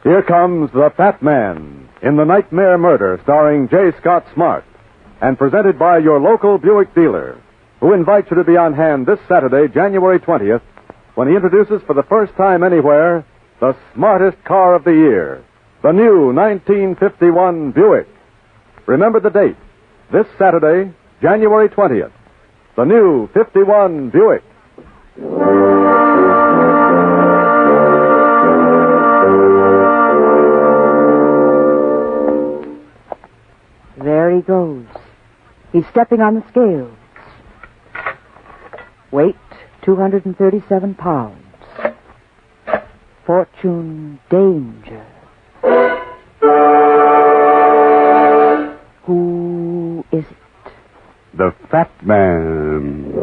Here comes The Fat Man in The Nightmare Murder, starring J. Scott Smart, and presented by your local Buick dealer, who invites you to be on hand this Saturday, January 20th, when he introduces for the first time anywhere the smartest car of the year, the new 1951 Buick. Remember the date, this Saturday, January 20th, the new 51 Buick. There he goes. He's stepping on the scales. Weight, 237 pounds. Fortune, danger. Who is it? The Fat Man.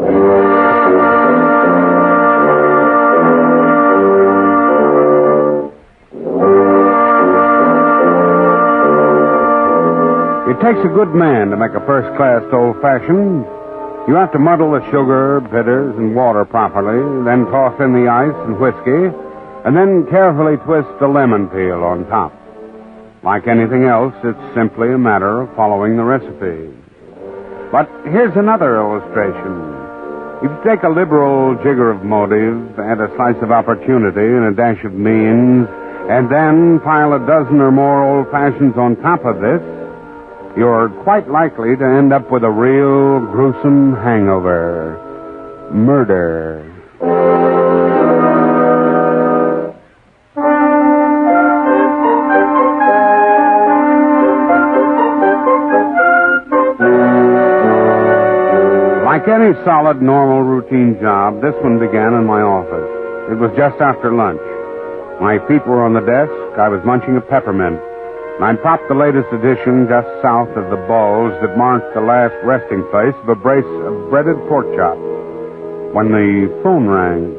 It takes a good man to make a first-class old-fashioned. You have to muddle the sugar, bitters, and water properly, then toss in the ice and whiskey, and then carefully twist the lemon peel on top. Like anything else, it's simply a matter of following the recipe. But here's another illustration. If you take a liberal jigger of motive, add a slice of opportunity and a dash of means, and then pile a dozen or more old-fashions on top of this, you're quite likely to end up with a real gruesome hangover. Murder. Like any solid, normal, routine job, this one began in my office. It was just after lunch. My feet were on the desk. I was munching a peppermint. I propped the latest edition just south of the bulge that marked the last resting place of a brace of breaded pork chops when the phone rang.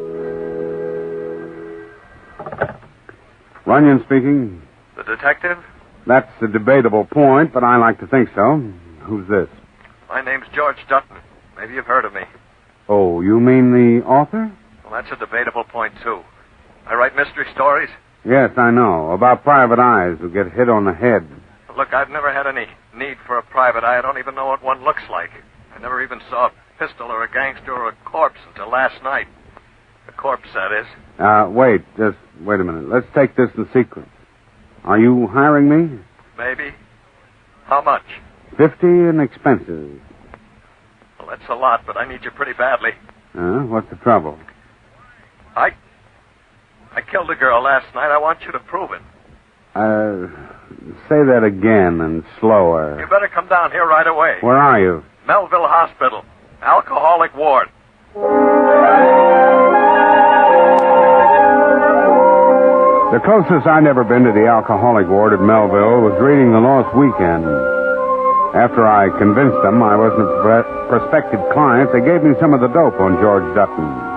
Runyon speaking. The detective? That's a debatable point, but I like to think so. Who's this? My name's George Dutton. Maybe you've heard of me. Oh, you mean the author? Well, that's a debatable point, too. I write mystery stories. Yes, I know. About private eyes who get hit on the head. But look, I've never had any need for a private eye. I don't even know what one looks like. I never even saw a pistol or a gangster or a corpse until last night. The corpse, that is. Wait a minute. Let's take this in sequence. Are you hiring me? Maybe. How much? $50 in expenses. Well, that's a lot, but I need you pretty badly. What's the trouble? I killed a girl last night. I want you to prove it. Say that again and slower. You better come down here right away. Where are you? Melville Hospital. Alcoholic ward. The closest I'd ever been to the alcoholic ward at Melville was reading the Lost Weekend. After I convinced them I wasn't a prospective client, they gave me some of the dope on George Dutton.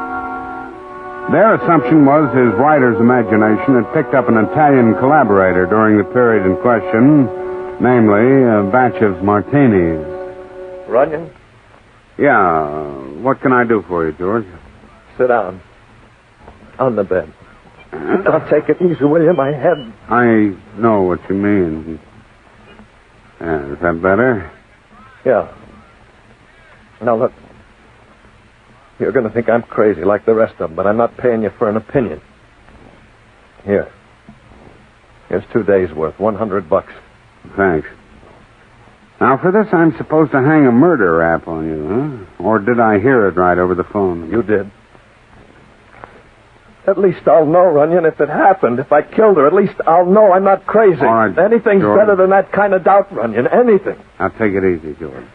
Their assumption was his writer's imagination had picked up an Italian collaborator during the period in question, namely a batch of martinis. Runyon? Yeah. What can I do for you, George? Sit down. On the bed. Now take it easy, will you? My head. I know what you mean. Is that better? Yeah. Now, look. You're going to think I'm crazy like the rest of them, but I'm not paying you for an opinion. Here. Here's 2 days' worth, $100. Thanks. Now, for this, I'm supposed to hang a murder rap on you, huh? Or did I hear it right over the phone? You did. At least I'll know, Runyon, if it happened. If I killed her, at least I'll know I'm not crazy. All right, Anything's George. better than that kind of doubt, Runyon. Anything. Now, take it easy, George.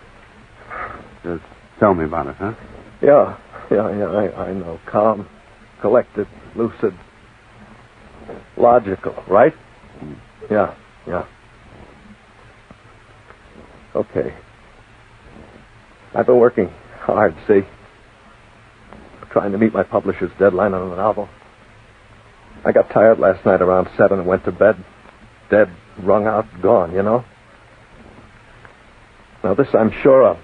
Just tell me about it, huh? Yeah, I know. Calm, collected, lucid, logical, right? Yeah. Okay. I've been working hard, see? Trying to meet my publisher's deadline on a novel. I got tired last night around 7 and went to bed. Dead, wrung out, gone, you know? Now, this I'm sure of.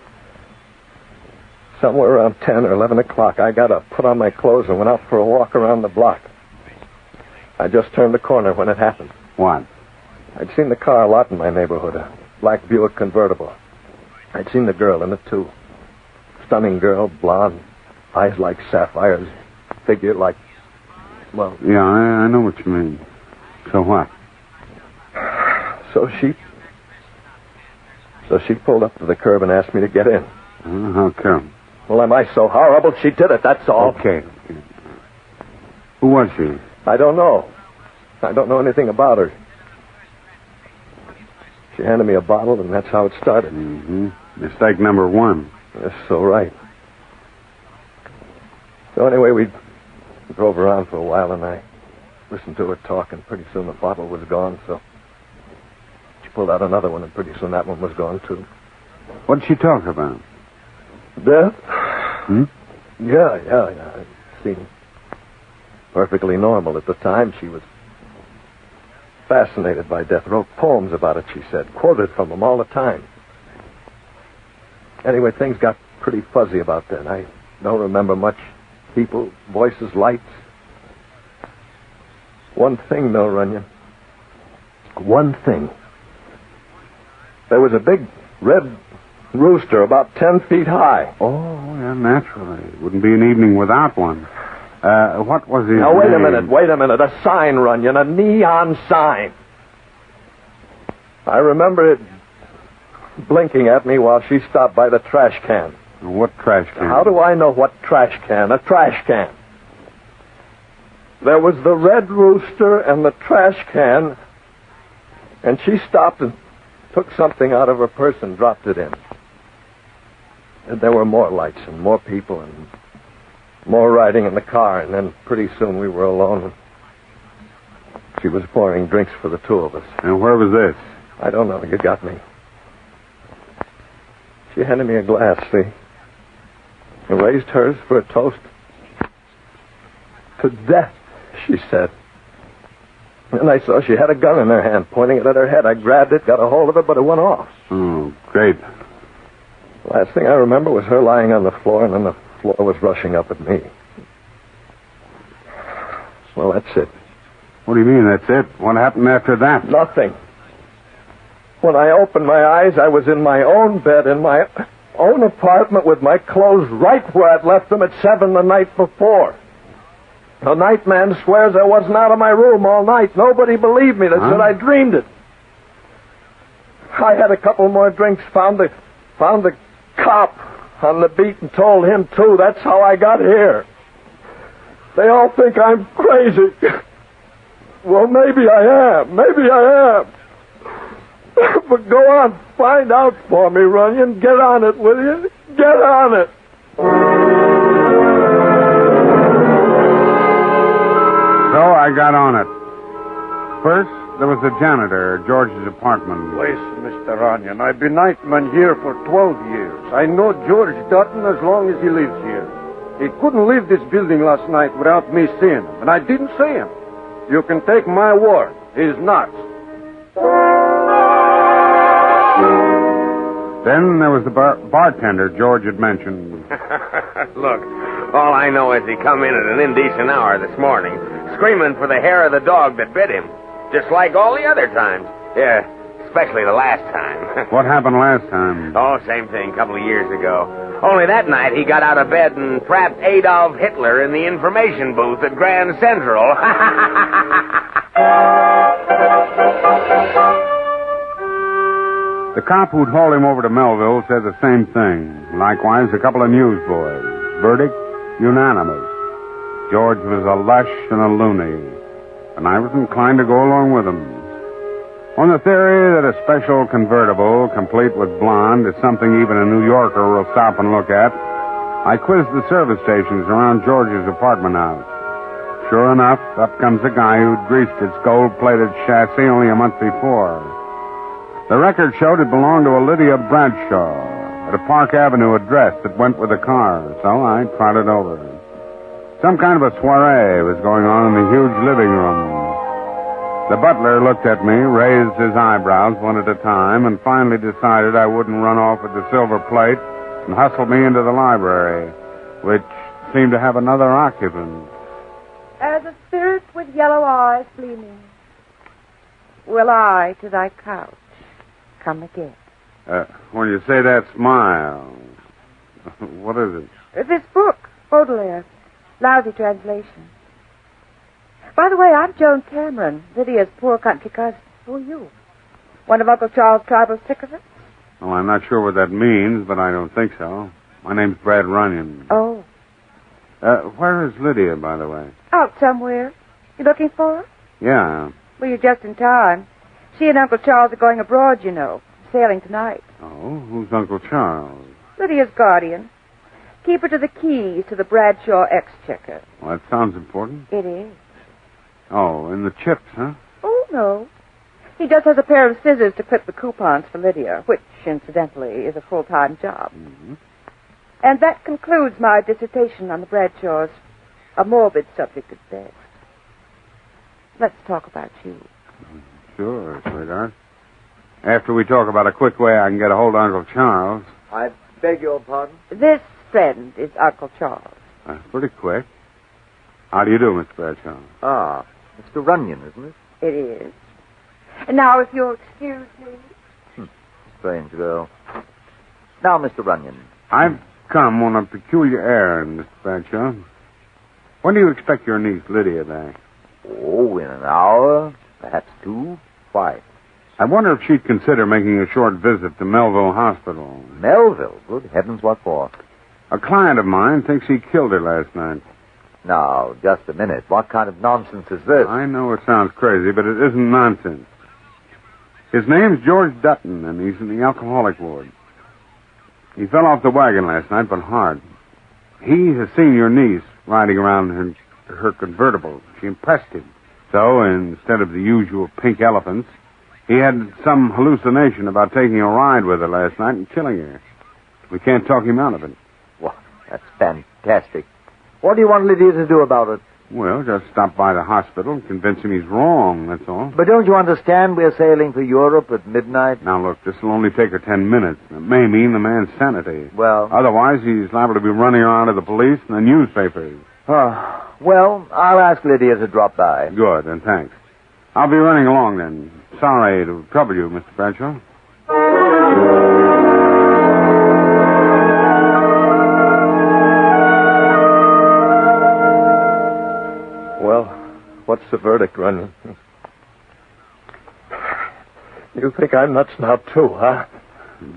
Somewhere around 10 or 11 o'clock, I got up, put on my clothes, and went out for a walk around the block. I just turned the corner when it happened. What? I'd seen the car a lot in my neighborhood, a black Buick convertible. I'd seen the girl in it, too. Stunning girl, blonde, eyes like sapphires, figure like, well... Yeah, I know what you mean. So what? So she pulled up to the curb and asked me to get in. How come? Well, am I so horrible? She did it, that's all. Okay. Who was she? I don't know. I don't know anything about her. She handed me a bottle, and that's how it started. Mm-hmm. Mistake number one. That's so right. So anyway, we drove around for a while, and I listened to her talk, and pretty soon the bottle was gone, so she pulled out another one, and pretty soon that one was gone, too. What did she talk about? Death? Hmm? Yeah. It seemed perfectly normal at the time. She was fascinated by death. Wrote poems about it, she said. Quoted from them all the time. Anyway, things got pretty fuzzy about then. I don't remember much. People, voices, lights. One thing, though, Runyon. One thing. There was a big red rooster about 10 feet high. Oh, yeah, naturally. It wouldn't be an evening without one. What was his Now, wait name? a minute. A sign, Runyon, a neon sign. I remember it blinking at me while she stopped by the trash can. What trash can? How do I know what trash can? A trash can. There was the red rooster and the trash can, and she stopped and took something out of her purse and dropped it in. And there were more lights and more people and more riding in the car, and then pretty soon we were alone. She was pouring drinks for the two of us. And where was this? I don't know. You got me. She handed me a glass, see? And raised hers for a toast. To death, she said. And I saw she had a gun in her hand, pointing it at her head. I grabbed it, got a hold of it, but it went off. Oh, great. Last thing I remember was her lying on the floor, and then the floor was rushing up at me. Well, that's it. What do you mean, that's it? What happened after that? Nothing. When I opened my eyes, I was in my own bed, in my own apartment, with my clothes right where I'd left them at 7 the night before. The night man swears I wasn't out of my room all night. Nobody believed me. They said I dreamed it. I had a couple more drinks, found the cop on the beat and told him, too. That's how I got here. They all think I'm crazy. Well, maybe I am. But go on, find out for me, Runyon. Get on it, will you? Get on it. So I got on it. First, there was the janitor at George's apartment. Listen, Mr. Runyon, I've been nightman here for 12 years. I know George Dutton as long as he lives here. He couldn't leave this building last night without me seeing him, and I didn't see him. You can take my word. He's nuts. Then there was the bartender George had mentioned. Look, all I know is he come in at an indecent hour this morning, screaming for the hair of the dog that bit him, just like all the other times. Yeah, especially the last time. What happened last time? Oh, same thing, a couple of years ago. Only that night he got out of bed and trapped Adolf Hitler in the information booth at Grand Central. The cop who'd hauled him over to Melville said the same thing. Likewise, a couple of newsboys. Verdict, unanimous. George was a lush and a loony, and I was inclined to go along with him. On the theory that a special convertible, complete with blonde, is something even a New Yorker will stop and look at, I quizzed the service stations around George's apartment house. Sure enough, up comes a guy who'd greased its gold-plated chassis only a month before. The record showed it belonged to a Lydia Bradshaw at a Park Avenue address that went with the car, so I trotted over. Some kind of a soiree was going on in the huge living room. The butler looked at me, raised his eyebrows one at a time, and finally decided I wouldn't run off with the silver plate and hustled me into the library, which seemed to have another occupant. As a spirit with yellow eyes gleaming. will I to thy couch come again. When you say that, smile. What is it? This book, Baudelaire. Lousy translation. By the way, I'm Joan Cameron, Lydia's poor country cousin. Who are you? One of Uncle Charles' tribal sycophants? Well, I'm not sure what that means, but I don't think so. My name's Brad Runyon. Oh. Where is Lydia, by the way? Out somewhere. You looking for her? Yeah. Well, you're just in time. She and Uncle Charles are going abroad, you know. Sailing tonight. Oh, who's Uncle Charles? Lydia's guardian. Keeper to the keys to the Bradshaw exchequer. Well, that sounds important. It is. Oh, and the chips, huh? Oh, no. He just has a pair of scissors to clip the coupons for Lydia, which, incidentally, is a full-time job. Mm-hmm. And that concludes my dissertation on the Bradshaws. A morbid subject at best. Let's talk about you. Sure, sweetheart. After we talk about a quick way I can get a hold of Uncle Charles. I beg your pardon? This friend is Uncle Charles. That's pretty quick. How do you do, Mr. Bradshaw? Ah, Mr. Runyon, isn't it? It is. And now, if you'll excuse me. Strange girl. Now, Mr. Runyon. I've come on a peculiar errand, Mr. Bradshaw. When do you expect your niece, Lydia, back? Oh, in an hour, perhaps 2. Why? I wonder if she'd consider making a short visit to Melville Hospital. Melville? Good heavens, what for? A client of mine thinks he killed her last night. Now, just a minute. What kind of nonsense is this? I know it sounds crazy, but it isn't nonsense. His name's George Dutton, and he's in the alcoholic ward. He fell off the wagon last night, but hard. He has seen your niece riding around in her convertible. She impressed him. So, instead of the usual pink elephants, he had some hallucination about taking a ride with her last night and killing her. We can't talk him out of it. Well, that's fantastic. What do you want Lydia to do about it? Well, just stop by the hospital and convince him he's wrong, that's all. But don't you understand we're sailing for Europe at midnight? Now, look, this will only take her 10 minutes. It may mean the man's sanity. Well... Otherwise, he's liable to be running around to the police and the newspapers. Well, I'll ask Lydia to drop by. Good, and thanks. I'll be running along, then. Sorry to trouble you, Mr. Bradshaw. Well, what's the verdict, Runyon? You think I'm nuts now, too, huh?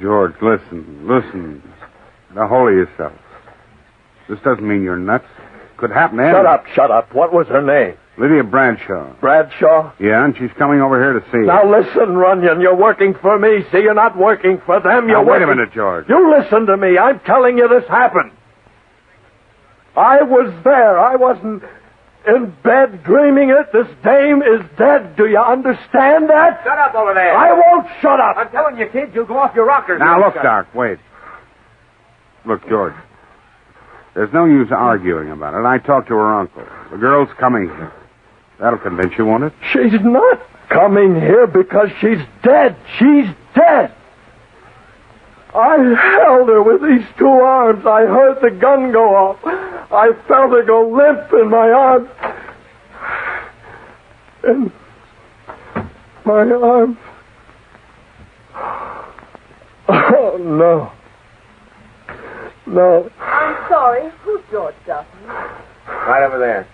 George, listen. Get a hold of yourself. This doesn't mean you're nuts. Could happen to anyone. Shut up. What was her name? Lydia Bradshaw. Bradshaw? Yeah, and she's coming over here to see you. Now listen, Runyon, you're working for me. See, you're not working for them. You're wait a minute, George. You listen to me. I'm telling you this happened. I was there. I wasn't in bed dreaming it. This dame is dead. Do you understand that? Shut up over there. I won't shut up. I'm telling you, kid, you'll go off your rocker. Now, look, Doc, wait. Look, George. There's no use arguing about it. I talked to her uncle. The girl's coming here. That'll convince you, won't it? She's not coming here because she's dead. She's dead. I held her with these 2 arms. I heard the gun go off. I felt her go limp in my arms. In my arms. Oh, no. No. I'm sorry. Who's George Dutton? Right over there.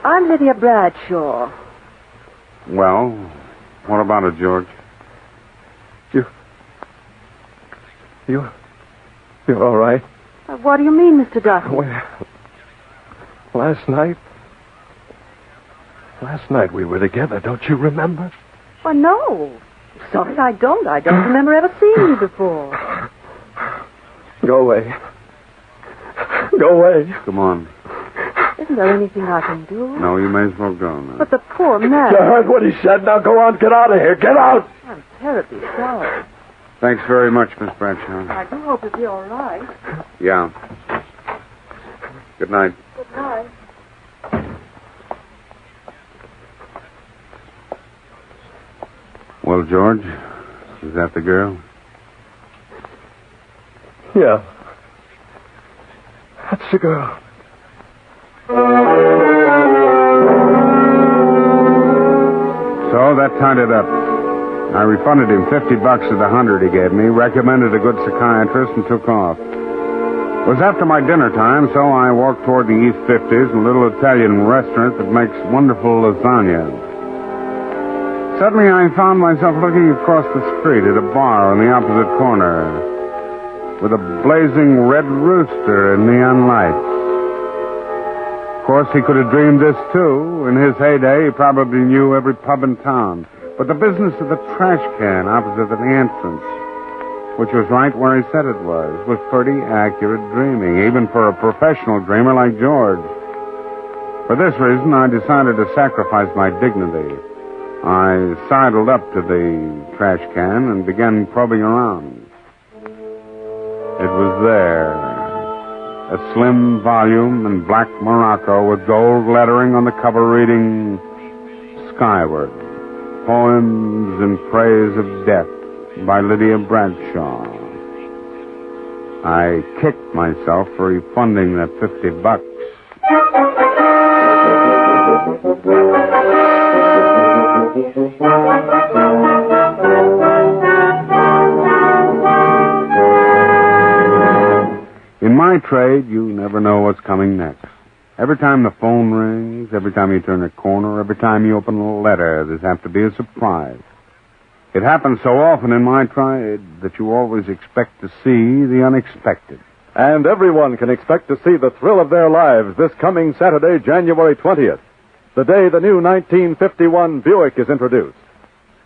I'm Lydia Bradshaw. Well, what about it, George? You're all right? What do you mean, Mr. Dutton? Well, last night we were together, don't you remember? Well, no. Sorry, I don't. I don't remember ever seeing you before. Go away. Go away. Come on. Isn't there anything I can do? No, you may as well go now. But the poor man... You heard what he said. Now go on, get out of here. Get out. I'm terribly sorry. Thanks very much, Miss Bradshaw. I do hope you'll be all right. Yeah. Good night. Good night. Well, George, is that the girl? Yeah. That's the girl. Oh, that tied it up. I refunded him $50 of the $100 he gave me, recommended a good psychiatrist, and took off. It was after my dinner time, so I walked toward the East 50s, a little Italian restaurant that makes wonderful lasagna. Suddenly, I found myself looking across the street at a bar on the opposite corner with a blazing red rooster in neon lights. Of course, he could have dreamed this, too. In his heyday, he probably knew every pub in town. But the business of the trash can opposite the entrance, which was right where he said it was pretty accurate dreaming, even for a professional dreamer like George. For this reason, I decided to sacrifice my dignity. I sidled up to the trash can and began probing around. It was there. A slim volume in black morocco with gold lettering on the cover reading, Skyward, Poems in Praise of Death by Lydia Bradshaw. I kicked myself for refunding that $50. In my trade, you never know what's coming next. Every time the phone rings, every time you turn a corner, every time you open a letter, there's apt to be a surprise. It happens so often in my trade that you always expect to see the unexpected. And everyone can expect to see the thrill of their lives this coming Saturday, January 20th, the day the new 1951 Buick is introduced.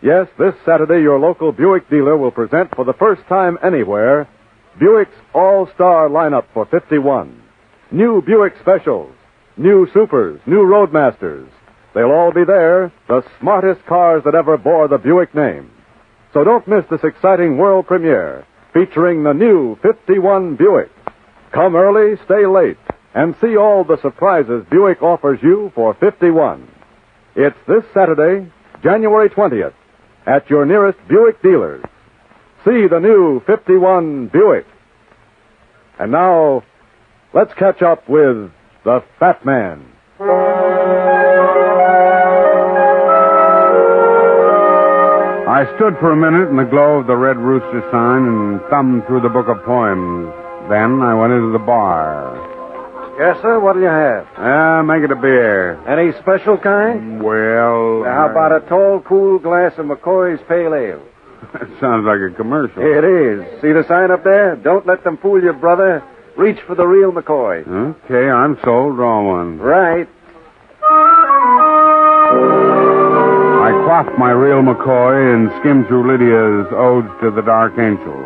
Yes, this Saturday your local Buick dealer will present for the first time anywhere Buick's all-star lineup for 51. New Buick specials, new Supers, new Roadmasters. They'll all be there, the smartest cars that ever bore the Buick name. So don't miss this exciting world premiere featuring the new 51 Buick. Come early, stay late, and see all the surprises Buick offers you for 51. It's this Saturday, January 20th, at your nearest Buick dealers. See the new 51 Buick. And now, let's catch up with the Fat Man. I stood for a minute in the glow of the Red Rooster sign and thumbed through the book of poems. Then I went into the bar. Yes, sir. What'll you have? Make it a beer. Any special kind? Well... How about a tall, cool glass of McCoy's Pale Ale? That sounds like a commercial. It is. See the sign up there? Don't let them fool you, brother. Reach for the real McCoy. Okay, I'm sold. Draw one. Right. I quaffed my real McCoy and skimmed through Lydia's Odes to the Dark Angel.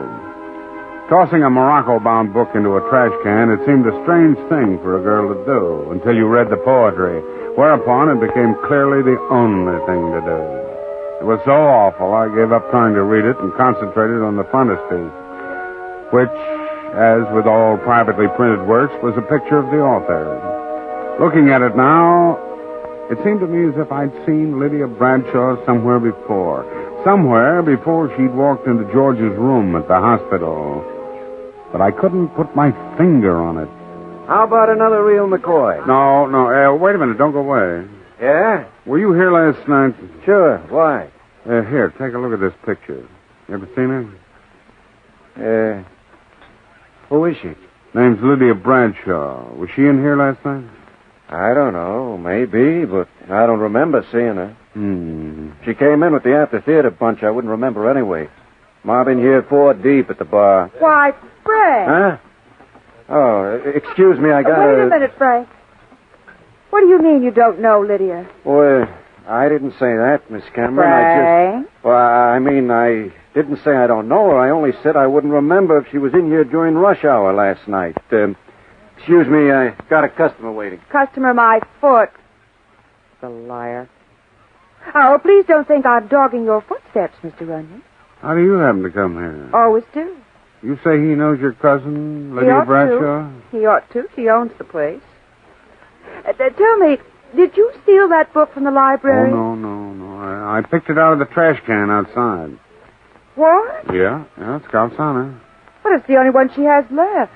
Tossing a Morocco-bound book into a trash can, it seemed a strange thing for a girl to do until you read the poetry, whereupon it became clearly the only thing to do. It was so awful, I gave up trying to read it and concentrated on the frontispiece, which, as with all privately printed works, was a picture of the author. Looking at it now, it seemed to me as if I'd seen Lydia Bradshaw somewhere before she'd walked into George's room at the hospital. But I couldn't put my finger on it. How about another real McCoy? No. Wait a minute. Don't go away. Yeah? Were you here last night? Sure. Why? Here, take a look at this picture. You ever seen her? Who is she? Name's Lydia Bradshaw. Was she in here last night? I don't know. Maybe, but I don't remember seeing her. She came in with the after-theater bunch. I wouldn't remember anyway. Ma been here 4 deep at the bar. Why, Frank. Huh? Oh, excuse me, I got Wait a minute, Frank. What do you mean you don't know Lydia? Well, I didn't say that, Miss Cameron. Frank? I didn't say I don't know her. I only said I wouldn't remember if she was in here during rush hour last night. Excuse me, I got a customer waiting. Customer my foot. The liar. Oh, please don't think I'm dogging your footsteps, Mr. Runyon. How do you happen to come here? Always do. You say he knows your cousin, Lydia Bradshaw? He ought to. She owns the place. Tell me, did you steal that book from the library? Oh, no. I picked it out of the trash can outside. What? Yeah, it's got on her. But it's the only one she has left.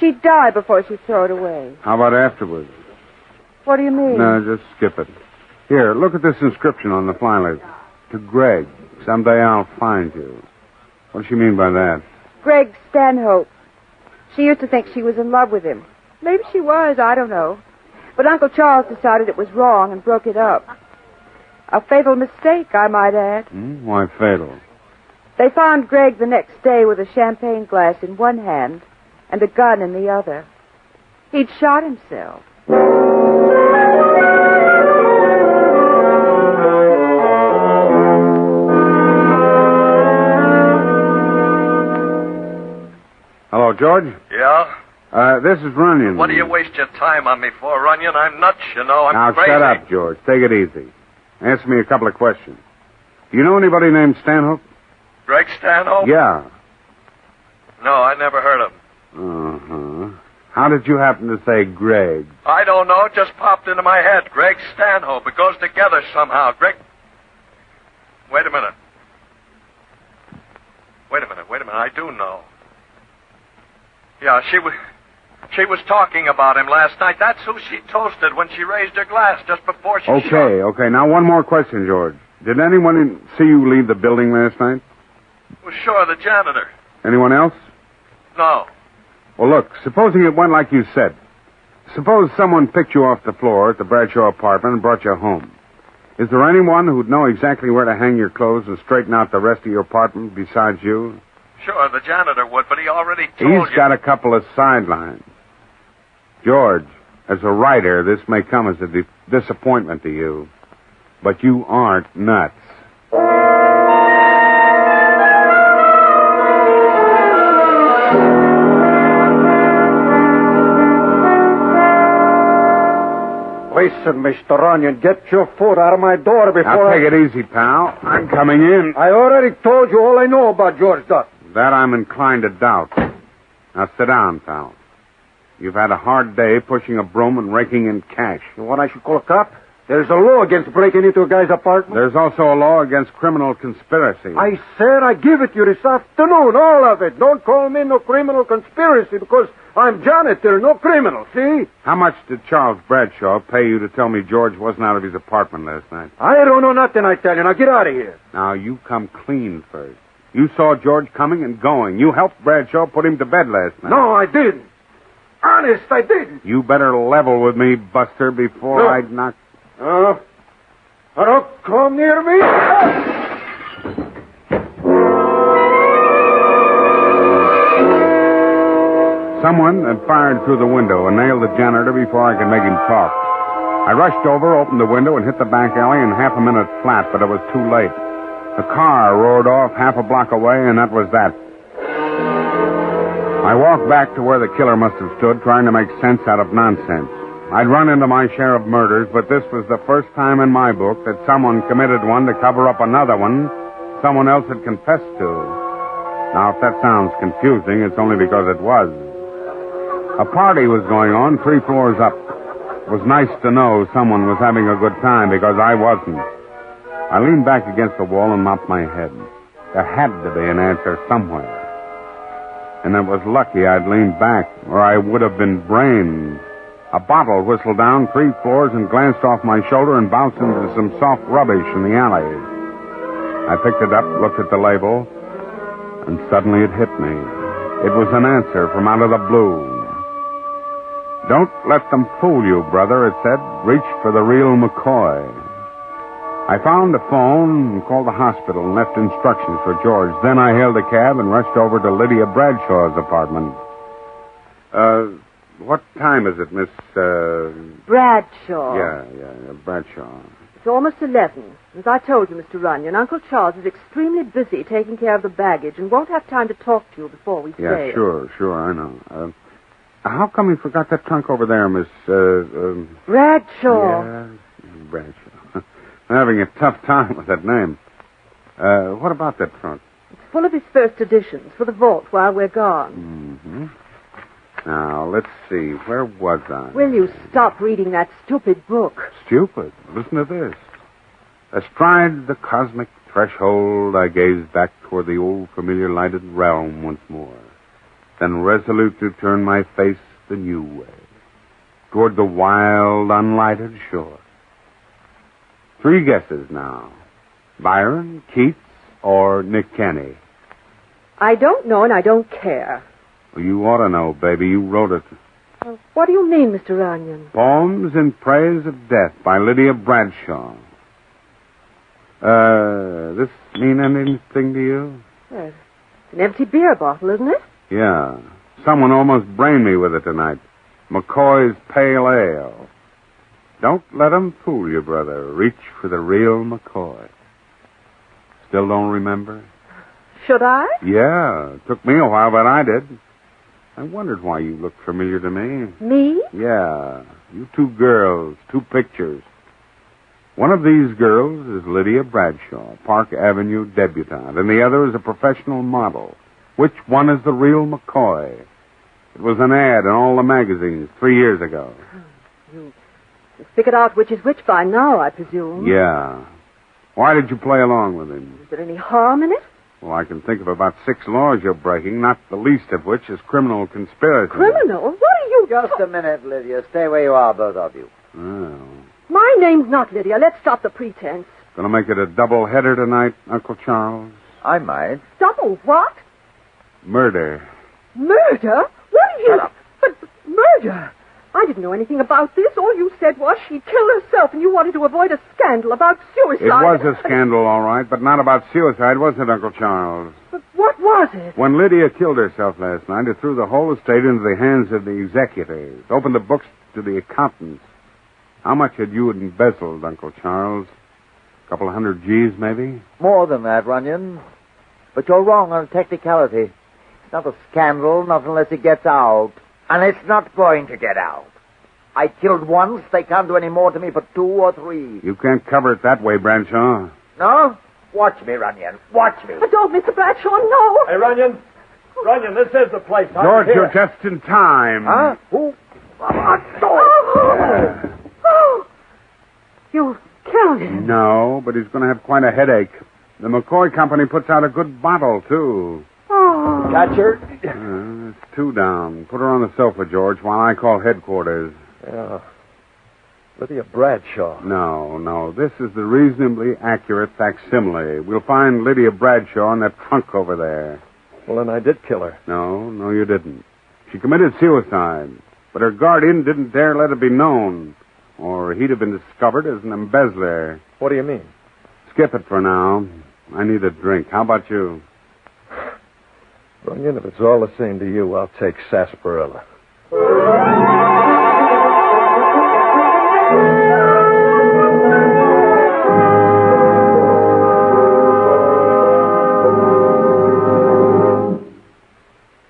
She'd die before she'd throw it away. How about afterwards? What do you mean? No, just skip it. Here, look at this inscription on the fly list. to Greg. Someday I'll find you. What does she mean by that? Greg Stanhope. She used to think she was in love with him. Maybe she was, I don't know. But Uncle Charles decided it was wrong and broke it up. A fatal mistake, I might add. Why fatal? They found Greg the next day with a champagne glass in one hand and a gun in the other. He'd shot himself. Hello, George. Yeah? This is Runyon. What do you waste your time on me for, Runyon? I'm nuts, you know. I'm now, crazy. shut up, George. Take it easy. Answer me a couple of questions. Do you know anybody named Stanhope? Greg Stanhope? Yeah. No, I never heard of him. Uh-huh. How did you happen to say Greg? I don't know. It just popped into my head. Greg Stanhope. It goes together somehow. Greg... Wait a minute. I do know. Yeah, she was talking about him last night. That's who she toasted when she raised her glass just before she shot. Okay. Now, one more question, George. Did anyone see you leave the building last night? Well, sure, the janitor. Anyone else? No. Well, look, supposing it went like you said. Suppose someone picked you off the floor at the Bradshaw apartment and brought you home. Is there anyone who'd know exactly where to hang your clothes and straighten out the rest of your apartment besides you? Sure, the janitor would, but he already told you. He's got a couple of sidelines. George, as a writer, this may come as a disappointment to you, but you aren't nuts. Listen, Mr. Runyon, get your foot out of my door before Now, take it easy, pal. I'm coming in. I already told you all I know about George Dutton. That I'm inclined to doubt. Now, sit down, pal. You've had a hard day pushing a broom and raking in cash. You want I should call a cop? There's a law against breaking into a guy's apartment. There's also a law against criminal conspiracy. I said I give it to you this afternoon, all of it. Don't call me no criminal conspiracy because I'm janitor, no criminal, see? How much did Charles Bradshaw pay you to tell me George wasn't out of his apartment last night? I don't know nothing, I tell you. Now get out of here. Now, you come clean first. You saw George coming and going. You helped Bradshaw put him to bed last night. No, I didn't. Honest, I didn't. You better level with me, Buster, before No. I knock... Don't come near me. Someone had fired through the window and nailed the janitor before I could make him talk. I rushed over, opened the window, and hit the back alley in half a minute flat, but it was too late. The car roared off half a block away, and that was that. I walked back to where the killer must have stood, trying to make sense out of nonsense. I'd run into my share of murders, but this was the first time in my book that someone committed one to cover up another one someone else had confessed to. Now, if that sounds confusing, it's only because it was. A party was going on 3 floors up. It was nice to know someone was having a good time because I wasn't. I leaned back against the wall and mopped my head. There had to be an answer somewhere. And it was lucky I'd leaned back, or I would have been brained. A bottle whistled down 3 floors and glanced off my shoulder and bounced into some soft rubbish in the alley. I picked it up, looked at the label, and suddenly it hit me. It was an answer from out of the blue. Don't let them fool you, brother, it said. Reach for the real McCoy. I found a phone and called the hospital and left instructions for George. Then I hailed a cab and rushed over to Lydia Bradshaw's apartment. What time is it, Miss, Bradshaw. Yeah, Bradshaw. It's almost 11. As I told you, Mr. Runyon, Uncle Charles is extremely busy taking care of the baggage and won't have time to talk to you before we Yeah, sail. sure, I know. How come you forgot that trunk over there, Miss, Bradshaw. Yeah, Bradshaw. I'm having a tough time with that name. What about that trunk? It's full of his first editions for the vault while we're gone. Mm-hmm. Now, let's see. Where was I? Will you stop reading that stupid book? Stupid. Listen to this. Astride the cosmic threshold, I gazed back toward the old familiar lighted realm once more, then resolute to turn my face the new way, toward the wild, unlighted shore. 3 guesses now. Byron, Keats, or Nick Kenny? I don't know, and I don't care. Well, you ought to know, baby. You wrote it. What do you mean, Mr. Runyon? Poems in Praise of Death by Lydia Bradshaw. This mean anything to you? Yes. It's an empty beer bottle, isn't it? Yeah. Someone almost brained me with it tonight. McCoy's Pale Ale. Don't let 'em fool you, brother. Reach for the real McCoy. Still don't remember? Should I? Yeah. Took me a while, but I did. I wondered why you looked familiar to me. Me? Yeah. You two girls, two pictures. One of these girls is Lydia Bradshaw, Park Avenue debutante, and the other is a professional model. Which one is the real McCoy? It was an ad in all the magazines 3 years ago. You figured out which is which by now, I presume. Yeah. Why did you play along with him? Is there any harm in it? Well, I can think of about 6 laws you're breaking, not the least of which is criminal conspiracy. Criminal? What are you... Just a minute, Lydia. Stay where you are, both of you. Oh. My name's not Lydia. Let's stop the pretense. Gonna make it a double-header tonight, Uncle Charles? I might. Double what? Murder. Murder? What are you... Shut up. But murder? I didn't know anything about this. All you said was she killed herself and you wanted to avoid a scandal about suicide. It was a scandal, all right, but not about suicide, was it, Uncle Charles? But what was it? When Lydia killed herself last night, it threw the whole estate into the hands of the executors, opened the books to the accountants. How much had you embezzled, Uncle Charles? A couple of $100 G's, maybe? More than that, Runyon. But you're wrong on technicality. It's not a scandal, not unless it gets out. And it's not going to get out. I killed once. They can't do any more to me for 2 or 3. You can't cover it that way, Bradshaw. No? Watch me, Runyon. Watch me. But don't, Mr. Bradshaw, no. Hey, Runyon. Runyon, this is the place. George, you're just in time. Huh? Who? Oh, you killed him. No, but he's going to have quite a headache. The McCoy Company puts out a good bottle, too. Oh. Catcher? It's 2 down. Put her on the sofa, George, while I call headquarters. Yeah. Lydia Bradshaw. No. This is the reasonably accurate facsimile. We'll find Lydia Bradshaw in that trunk over there. Well, then I did kill her. No, you didn't. She committed suicide, but her guardian didn't dare let it be known, or he'd have been discovered as an embezzler. What do you mean? Skip it for now. I need a drink. How about you? Runyon, if it's all the same to you, I'll take sarsaparilla.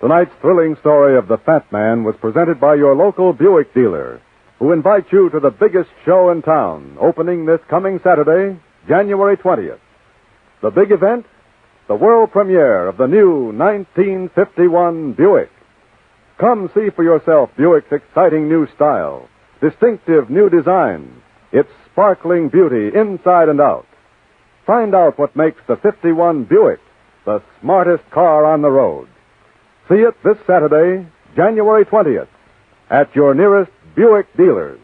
Tonight's thrilling story of the Fat Man was presented by your local Buick dealer, who invites you to the biggest show in town, opening this coming Saturday, January 20th. The big event? The world premiere of the new 1951 Buick. Come see for yourself Buick's exciting new style, distinctive new design, its sparkling beauty inside and out. Find out what makes the 51 Buick the smartest car on the road. See it this Saturday, January 20th, at your nearest Buick dealers.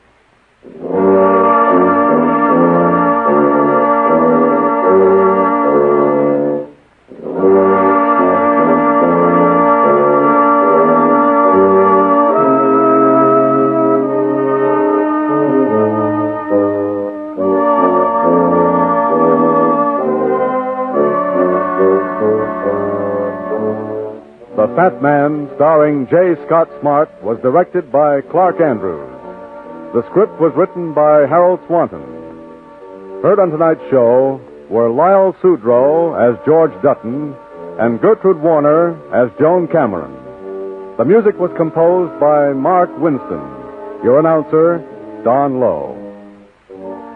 The Fat Man, starring J. Scott Smart, was directed by Clark Andrews. The script was written by Harold Swanton. Heard on tonight's show were Lyle Sudrow as George Dutton and Gertrude Warner as Joan Cameron. The music was composed by Mark Winston. Your announcer, Don Lowe.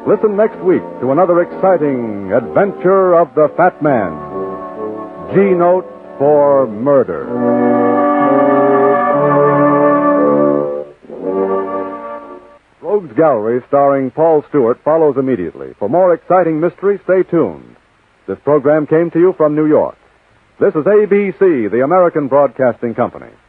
Listen next week to another exciting adventure of the Fat Man. G-Note for murder. Rogues Gallery, starring Paul Stewart, follows immediately. For more exciting mystery, stay tuned. This program came to you from New York. This is ABC, the American Broadcasting Company.